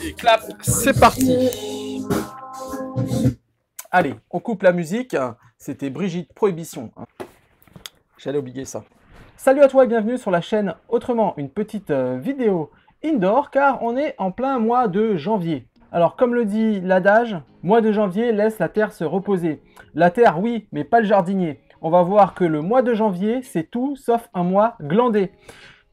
Et clap, c'est parti. Allez, on coupe la musique. C'était Brigitte Prohibition. J'allais oublier ça. Salut à toi et bienvenue sur la chaîne Autrement, une petite vidéo indoor car on est en plein mois de janvier. Alors comme le dit l'adage, mois de janvier laisse la terre se reposer. La terre oui, mais pas le jardinier. On va voir que le mois de janvier, c'est tout sauf un mois glandé.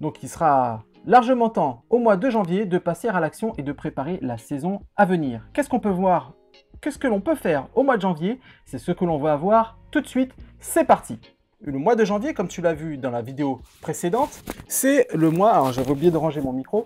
Donc il sera largement temps au mois de janvier de passer à l'action et de préparer la saison à venir. Qu'est-ce qu'on peut voir? Qu'est-ce que l'on peut faire au mois de janvier? C'est ce que l'on va voir tout de suite. C'est parti! Le mois de janvier, comme tu l'as vu dans la vidéo précédente, c'est le mois, alors j'avais oublié de ranger mon micro,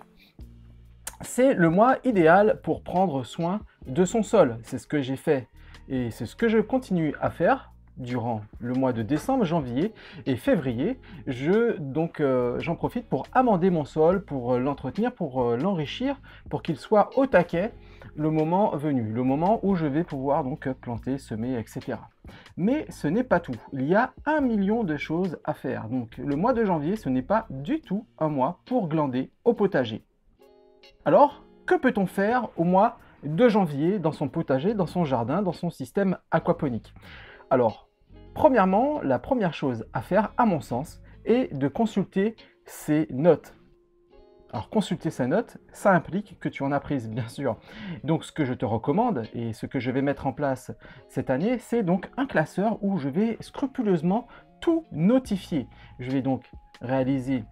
c'est le mois idéal pour prendre soin de son sol. C'est ce que j'ai fait et c'est ce que je continue à faire durant le mois de décembre, janvier et février. J'en profite pour amender mon sol, pour l'entretenir, pour l'enrichir, pour qu'il soit au taquet le moment venu, le moment où je vais pouvoir donc planter, semer, etc. Mais ce n'est pas tout. Il y a 1 million de choses à faire. Donc le mois de janvier, ce n'est pas du tout un mois pour glander au potager. Alors, que peut-on faire au mois de janvier dans son potager, dans son jardin, dans son système aquaponique? Alors, premièrement, la première chose à faire, à mon sens, est de consulter ses notes. Alors, consulter ses notes, ça implique que tu en as prise, bien sûr. Donc, ce que je te recommande et ce que je vais mettre en place cette année, c'est donc un classeur où je vais scrupuleusement tout notifier. Je vais donc réaliser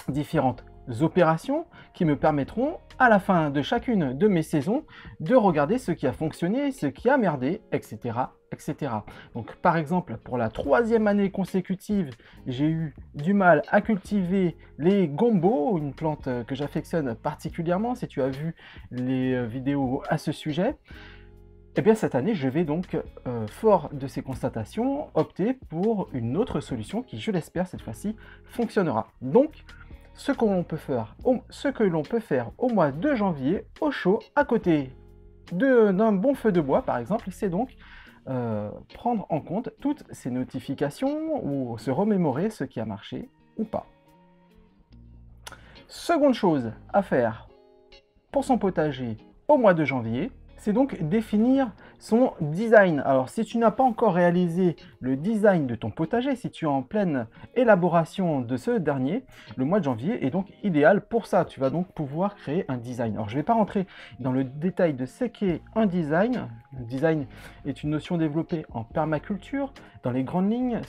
différentes opérations qui me permettront à la fin de chacune de mes saisons de regarder ce qui a fonctionné, ce qui a merdé, etc. etc. Donc par exemple, pour la 3e année consécutive, j'ai eu du mal à cultiver les gombos, une plante que j'affectionne particulièrement, si tu as vu les vidéos à ce sujet. Eh bien cette année, je vais donc, fort de ces constatations, opter pour une autre solution qui, je l'espère, cette fois-ci, fonctionnera. Donc, ce que l'on peut faire au mois de janvier, au chaud, à côté d'un bon feu de bois, par exemple, c'est donc prendre en compte toutes ces notifications ou se remémorer ce qui a marché ou pas. Seconde chose à faire pour son potager au mois de janvier, c'est donc définir son design. Alors, si tu n'as pas encore réalisé le design de ton potager, si tu es en pleine élaboration de ce dernier, le mois de janvier est donc idéal pour ça. Tu vas donc pouvoir créer un design. Alors, je ne vais pas rentrer dans le détail de ce qu'est un design. Le design est une notion développée en permaculture. Dans les grandes lignes,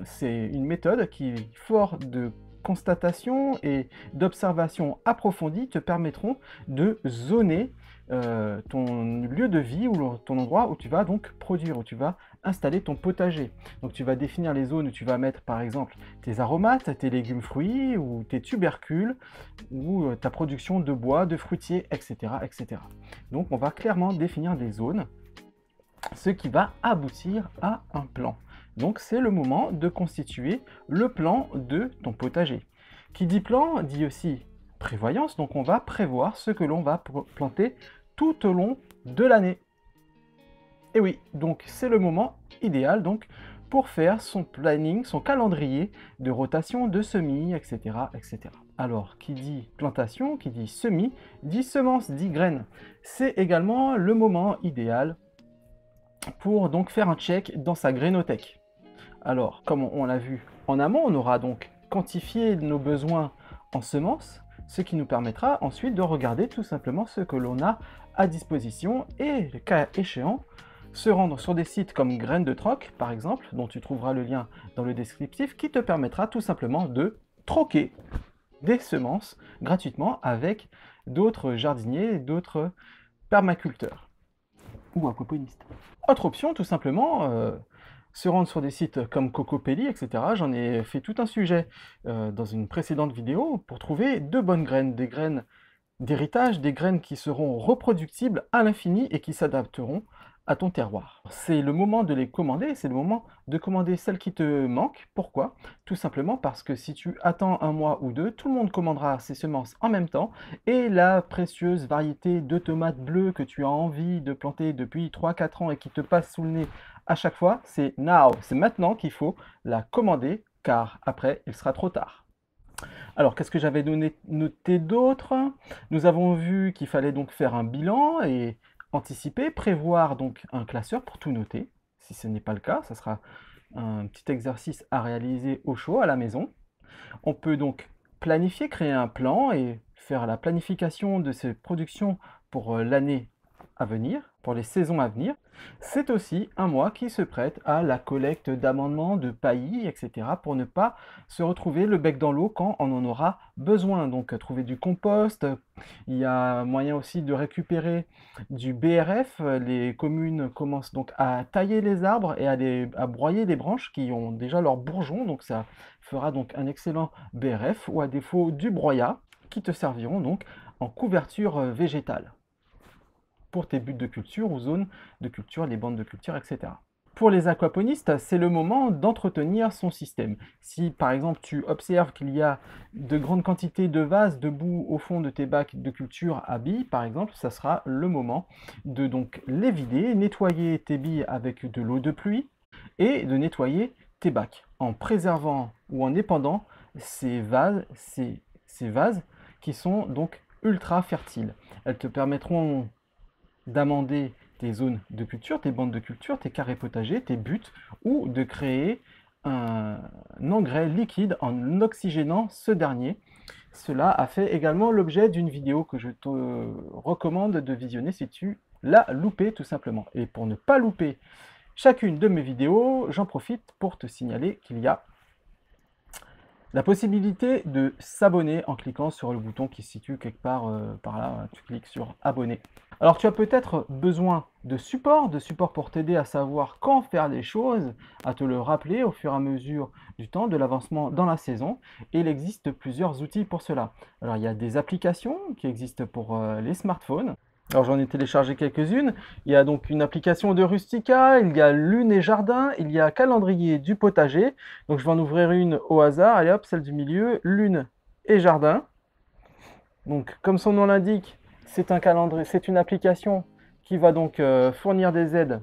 c'est une méthode qui, fort de constatations et d'observations approfondies, te permettront de zoner ton lieu de vie ou ton endroit où tu vas donc produire, où tu vas installer ton potager. Donc tu vas définir les zones où tu vas mettre par exemple tes aromates, tes légumes fruits ou tes tubercules ou ta production de bois, de fruitiers, etc., etc. Donc on va clairement définir des zones, ce qui va aboutir à un plan. Donc c'est le moment de constituer le plan de ton potager. Qui dit plan dit aussi prévoyance, donc on va prévoir ce que l'on va planter tout au long de l'année. Et oui, donc c'est le moment idéal donc pour faire son planning, son calendrier de rotation, de semis, etc., etc. Alors, qui dit plantation, qui dit semis, dit semence, dit graines. C'est également le moment idéal pour donc faire un check dans sa grainothèque. Alors, comme on l'a vu en amont, on aura donc quantifié nos besoins en semences, ce qui nous permettra ensuite de regarder tout simplement ce que l'on a à disposition et, le cas échéant, se rendre sur des sites comme Graines de Troc, par exemple, dont tu trouveras le lien dans le descriptif, qui te permettra tout simplement de troquer des semences gratuitement avec d'autres jardiniers, d'autres permaculteurs ou aquaponistes. Autre option, tout simplement, se rendre sur des sites comme Cocopelli, etc. J'en ai fait tout un sujet dans une précédente vidéo pour trouver de bonnes graines, des graines d'héritage, des graines qui seront reproductibles à l'infini et qui s'adapteront à ton terroir. C'est le moment de les commander, c'est le moment de commander celles qui te manquent. Pourquoi? Tout simplement parce que si tu attends un mois ou deux, tout le monde commandera ses semences en même temps et la précieuse variété de tomates bleues que tu as envie de planter depuis 3-4 ans et qui te passe sous le nez à chaque fois, c'est now, c'est maintenant qu'il faut la commander car après il sera trop tard. Alors, qu'est-ce que j'avais noté d'autre? Nous avons vu qu'il fallait donc faire un bilan et anticiper, prévoir donc un classeur pour tout noter. Si ce n'est pas le cas, ça sera un petit exercice à réaliser au chaud à la maison. On peut donc planifier, créer un plan et faire la planification de ces productions pour l'année à venir, pour les saisons à venir. C'est aussi un mois qui se prête à la collecte d'amendements, de paillis, etc. pour ne pas se retrouver le bec dans l'eau quand on en aura besoin. Donc trouver du compost, il y a moyen aussi de récupérer du BRF. Les communes commencent donc à tailler les arbres et à broyer les branches qui ont déjà leurs bourgeons. Donc ça fera donc un excellent BRF ou à défaut du broyat qui te serviront donc en couverture végétale pour tes buts de culture ou zones de culture, les bandes de culture, etc. Pour les aquaponistes, c'est le moment d'entretenir son système. Si par exemple tu observes qu'il y a de grandes quantités de vases debout au fond de tes bacs de culture à billes, par exemple, ça sera le moment de donc les vider, nettoyer tes billes avec de l'eau de pluie et de nettoyer tes bacs en préservant ou en épandant ces vases qui sont donc ultra fertiles. Elles te permettront d'amender tes zones de culture, tes bandes de culture, tes carrés potagers, tes buts, ou de créer un engrais liquide en oxygénant ce dernier. Cela a fait également l'objet d'une vidéo que je te recommande de visionner si tu l'as loupé tout simplement. Et pour ne pas louper chacune de mes vidéos, j'en profite pour te signaler qu'il y a la possibilité de s'abonner en cliquant sur le bouton qui se situe quelque part par là. Tu cliques sur abonner. Alors tu as peut-être besoin de support pour t'aider à savoir quand faire les choses, à te le rappeler au fur et à mesure du temps, de l'avancement dans la saison. Et il existe plusieurs outils pour cela. Alors il y a des applications qui existent pour les smartphones. Alors j'en ai téléchargé quelques-unes. Il y a donc une application de Rustica, il y a Lune et Jardin, il y a Calendrier du potager. Donc je vais en ouvrir une au hasard. Allez hop, celle du milieu, Lune et Jardin. Donc comme son nom l'indique, c'est un calendrier, c'est une application qui va donc fournir des aides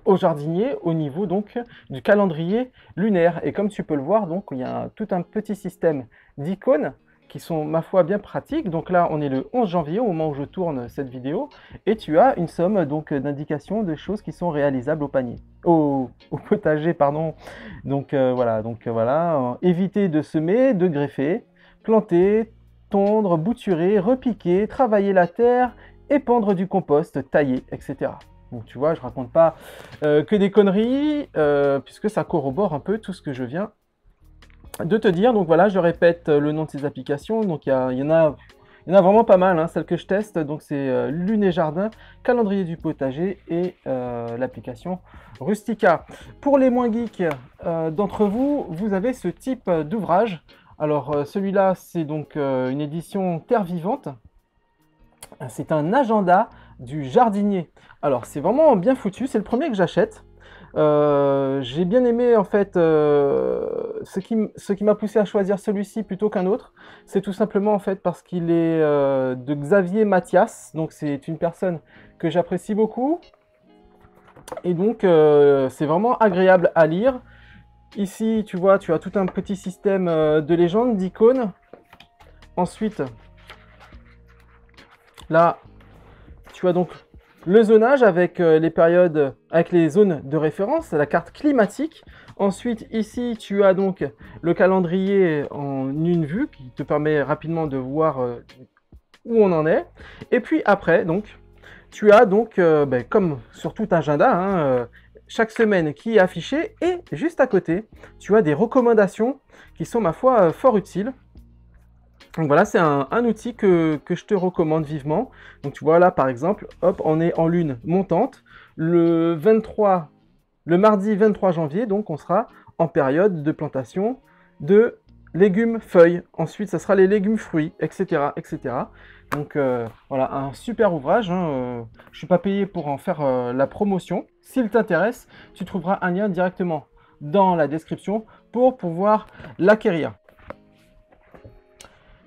aux jardiniers au niveau donc du calendrier lunaire. Et comme tu peux le voir, donc il y a tout un petit système d'icônes qui sont, ma foi, bien pratiques. Donc là, on est le 11 janvier au moment où je tourne cette vidéo, et tu as une somme donc d'indications de choses qui sont réalisables au panier, au potager, pardon. Donc voilà, éviter de semer, de greffer, planter, tondre, bouturer, repiquer, travailler la terre, épandre du compost, tailler, etc. Donc tu vois, je raconte pas que des conneries, puisque ça corrobore un peu tout ce que je viens de te dire. Donc voilà, je répète le nom de ces applications. Donc il y en a vraiment pas mal, hein, celles que je teste. Donc c'est Lune et Jardin, Calendrier du potager et l'application Rustica. Pour les moins geeks d'entre vous, vous avez ce type d'ouvrage. Alors celui-là, c'est donc une édition Terre Vivante. C'est un agenda du jardinier. Alors c'est vraiment bien foutu, c'est le premier que j'achète. J'ai bien aimé en fait ce qui m'a poussé à choisir celui-ci plutôt qu'un autre. C'est tout simplement en fait parce qu'il est de Xavier Mathias, donc c'est une personne que j'apprécie beaucoup. Et donc c'est vraiment agréable à lire. Ici tu vois, tu as tout un petit système de légendes, d'icônes. Ensuite, là, tu as donc le zonage avec les périodes, avec les zones de référence, la carte climatique. Ensuite, ici, tu as donc le calendrier en une vue qui te permet rapidement de voir où on en est. Et puis après, donc, tu as donc, comme sur tout agenda, hein, chaque semaine qui est affiché. Et juste à côté, tu as des recommandations qui sont, ma foi, fort utiles. Donc voilà, c'est un outil que je te recommande vivement. Donc tu vois là par exemple, hop, on est en lune montante. Le mardi 23 janvier, donc on sera en période de plantation de légumes feuilles. Ensuite, ça sera les légumes fruits, etc. etc. Donc voilà, un super ouvrage. Hein, je ne suis pas payé pour en faire la promotion. S'il t'intéresse, tu trouveras un lien directement dans la description pour pouvoir l'acquérir.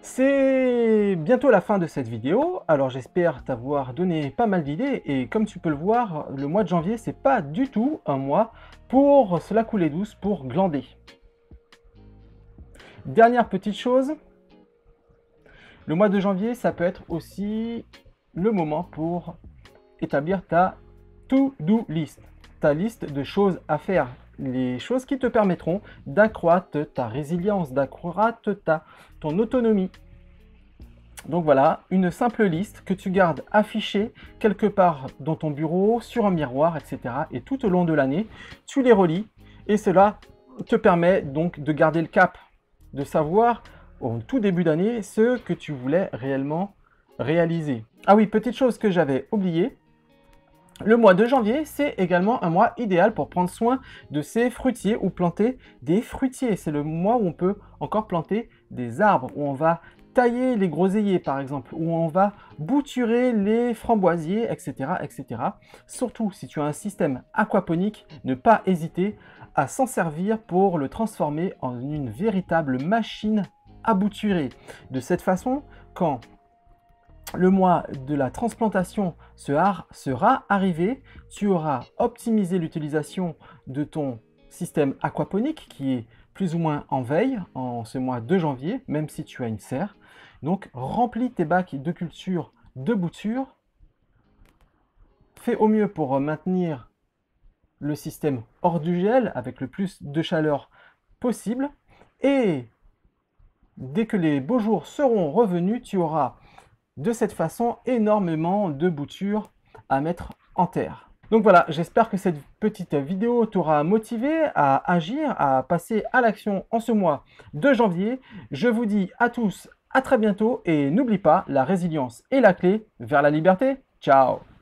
C'est bientôt la fin de cette vidéo, alors j'espère t'avoir donné pas mal d'idées, et comme tu peux le voir, le mois de janvier c'est pas du tout un mois pour se la couler douce, pour glander. Dernière petite chose, le mois de janvier, ça peut être aussi le moment pour établir ta to-do list, ta liste de choses à faire, les choses qui te permettront d'accroître ta résilience, d'accroître ton autonomie. Donc voilà, une simple liste que tu gardes affichée quelque part dans ton bureau, sur un miroir, etc. Et tout au long de l'année, tu les relis et cela te permet donc de garder le cap, de savoir au tout début d'année ce que tu voulais réellement réaliser. Ah oui, petite chose que j'avais oublié, le mois de janvier, c'est également un mois idéal pour prendre soin de ses fruitiers ou planter des fruitiers. C'est le mois où on peut encore planter des arbres, où on va tailler les groseilliers par exemple, où on va bouturer les framboisiers, etc., etc. Surtout si tu as un système aquaponique, ne pas hésiter à s'en servir pour le transformer en une véritable machine à bouturer. De cette façon, quand le mois de la transplantation sera arrivé, tu auras optimisé l'utilisation de ton système aquaponique qui est plus ou moins en veille en ce mois de janvier, même si tu as une serre. Donc, remplis tes bacs de culture de bouture. Fais au mieux pour maintenir le système hors du gel avec le plus de chaleur possible. Et dès que les beaux jours seront revenus, tu auras de cette façon énormément de boutures à mettre en terre. Donc voilà, j'espère que cette petite vidéo t'aura motivé à agir, à passer à l'action en ce mois de janvier. Je vous dis à tous à très bientôt et n'oublie pas, la résilience est la clé vers la liberté. Ciao!